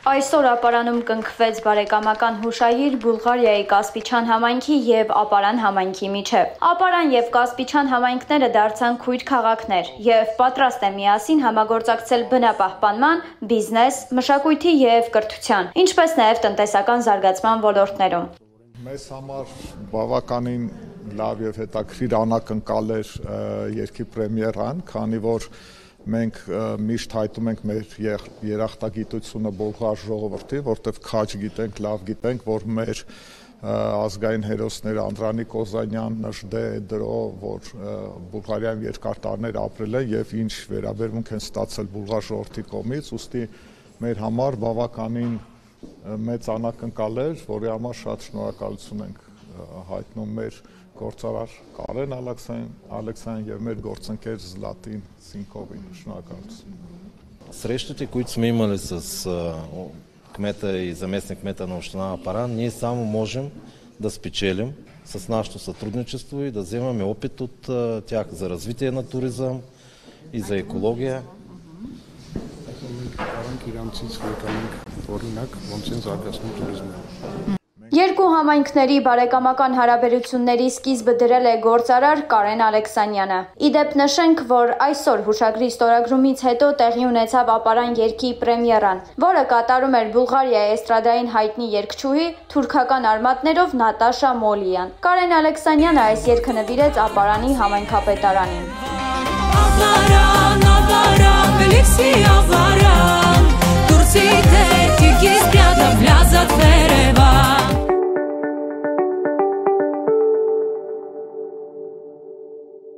Այսօր ապարանում կնքվեց բարեկամական հուշագիր Բուլղարիայի Կասպիչյան համայնքի և Ապարան համայնքի միջև։ Ապարան և Կասպիչյան համայնքները դարձան քույր քաղաքներ և պատրաստ են միասին համագործակցել բնապահպանման, բիզնես, մշակույթի և կրթության, ինչպես նաև տնտեսական զարգացման ոլորտներում։ Մեզ համար բավականին լավ և հետաքրքիր անակնկալ էր երգի պրեմիերան, քանի որ մենք միշտ հայտում ենք մեր երախտագիտությունը բոլղար ժողովրդի, որտեղ քաջ գիտենք, լավ գիտենք, որ մեր ազգային հերոսները Անդրանիկ Օզանյան, Նժդե Էդրո, որ Բուլղարիայում երկար տարիներ ապրել են և ինչ վերաբերմունք են ստացել բոլղար ժողովրդի կողմից, ուստի մեր համար բավականին մեծ անակնկալ էր, որի համար շատ շնորհակալություն ենք հայտնում մեր գործարար Կարեն Ալեքսանյան և մեր գործընկեր Զլատին Սինկովին, шնորհակալություն. Срещите, които сме имали с кмета и заместник кмета на община Апаран, ние само можем да спечелим с нашето сътрудничество и да вземаме опит от тях за развитие на туризъм и за екология. Երկու համայնքների բարեկամական հարաբերությունների սկիզբը դրել է գործարար Կարեն Ալեքսանյանը։ Իդեպ նշենք, որ այսօր հուշագրի ստորագրումից հետո տեղի ունեցավ Ապարան երգի պրեմիերան, որը կատարում էր Բուլղարիայի էստրադային հայտնի երգչուհի թուրքական արմատներով Նատաշա Մոլիան։ Կարեն Ալեքսանյանը այս երգը նվիրեց Ապարանի համայնքապետարանին։